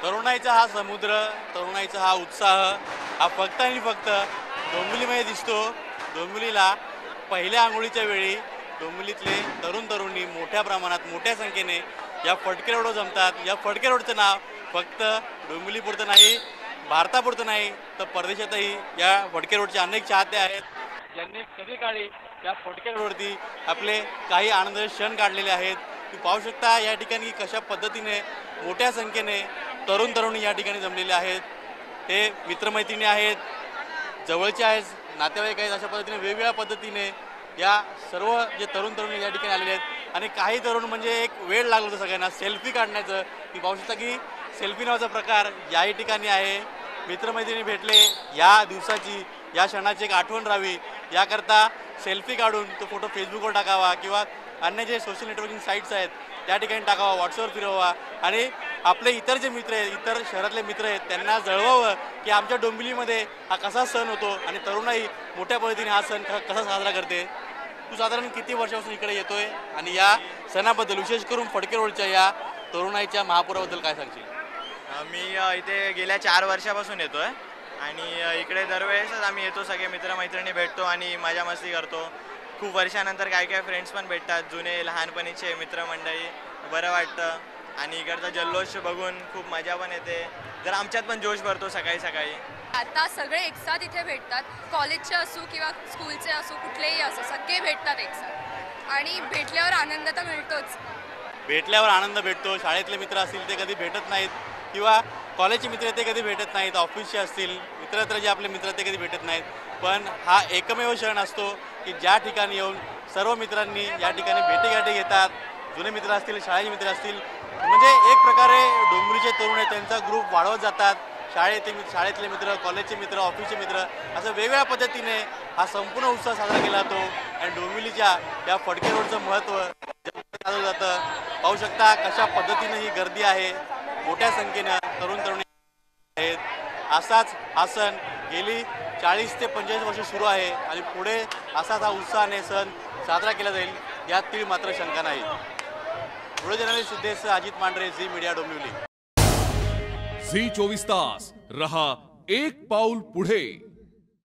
तरुणाईचा हा समुद्र, तरुणाईचा हा उत्साह हा फक्त आणि फक्त डोंबिवलीमध्ये दिसतो. डोंबिवलीला पहिल्या अंघोळीच्या वेळी डोंबिवलीतले तरुण तरुणी मोठ्या प्रमाणात मोठ्या संख्येने या फटके रोडवर जमतात. या फटके रोडचं नाव फक्त डोंबिवलीपुरतं नाही, भारतापुरतं नाही, तर परदेशातही या फटके रोडचे अनेक चाहते आहेत, ज्यांनी कधी काळी या फटके रोडवरती आपले काही आनंदाचे क्षण काढलेले आहेत. तुम्ही पाहू शकता या ठिकाणी कशा पद्धतीने मोठ्या संख्येने तरुण तरुणी या ठिकाणी जमलेले आहेत. हे मित्रमैत्रिणी आहेत, जवळचे आहेत, नातेवाईक आहेत. अशा पद्धतीने वेगवेगळ्या पद्धतीने या सर्व जे तरुण तरुणी या ठिकाणी आलेले आहेत. आणि काही तरुण म्हणजे एक वेळ लागला होता सगळ्यांना सेल्फी काढण्याचं. मी पाहू शकता की सेल्फी नावाचा प्रकार याही ठिकाणी आहे. मित्रमैत्रिणी भेटले, या दिवसाची या क्षणाची एक आठवण राहावी याकरता सेल्फी काढून तो फोटो फेसबुकवर टाकावा किंवा अन्य जे सोशल नेटवर्किंग साईट्स आहेत त्या ठिकाणी टाकावा, व्हॉट्सअपवर फिरवावा आणि आपले इतर जे मित्र आहेत, इतर शहरातले मित्र आहेत त्यांना जळवावं की आमच्या डोंबिवलीमध्ये हा कसा सण होतो आणि तरुणाई मोठ्या पद्धतीने हा सण कसा साजरा करते. तू साधारण किती वर्षापासून इकडे येतोय आणि या सणाबद्दल विशेष करून फडके रोडच्या या तरुणाईच्या महापुराबद्दल काय सांगशील? मी इथे गेल्या 4 वर्षापासून येतो आहे आणि इकडे दरवेळेसच आम्ही येतो, सगळे मित्रमैत्रिणी भेटतो आणि मजा मस्ती करतो. खूप वर्षानंतर काय काय फ्रेंड्स पण भेटतात, जुने लहानपणीचे मित्रमंडळी, बरं वाटतं आणि इकडचा जल्लोष बघून खूप मजा पण येते. जर आमच्यात पण जोश भरतो सकाळी सकाळी. आता सगळे एकसाथ इथे भेटतात, कॉलेजचे असो किंवा स्कूलचे असो, कुठलेही असो, सगळे भेटतात एकसाथ आणि भेटल्यावर आनंद तर मिळतोच. भेटल्यावर आनंद भेटतो. शाळेतले मित्र असतील ते कधी भेटत नाहीत किंवा कॉलेजचे मित्र ते कधी भेटत नाहीत, ऑफिसचे असतील इतरत्र जे आपले मित्र ते कधी भेटत नाहीत. पण हा एकमेव क्षण असतो की ज्या ठिकाणी येऊन सर्व मित्रांनी या ठिकाणी भेटीगाठी घेतात. जुने मित्र असतील, शाळेचे मित्र असतील, म्हणजे एक प्रकारे डोंबिवलीचे तरुण आहेत त्यांचा ग्रुप वाढवत जातात. शाळेतले मित्र, कॉलेजचे मित्र, ऑफिसचे मित्र, असं वेगवेगळ्या पद्धतीने हा संपूर्ण उत्सव साजरा केला जातो आणि डोंबिवलीच्या या फडके रोडचं महत्त्व साजलं जातं. पाहू शकता कशा पद्धतीने ही गर्दी आहे, मोठ्या संख्येनं तरुण तरुणी आहेत. असाच हा सण गेली 40 ते 45 वर्ष सुरू आहे आणि पुढे असाच हा उत्साहाने सण साजरा केला जाईल यात ती मात्र शंका नाही. Video journalist Siddhesh Ajit Mandhare, Zee media, Dombivli. Zee 24 तास रहा एक पाऊल पुढे.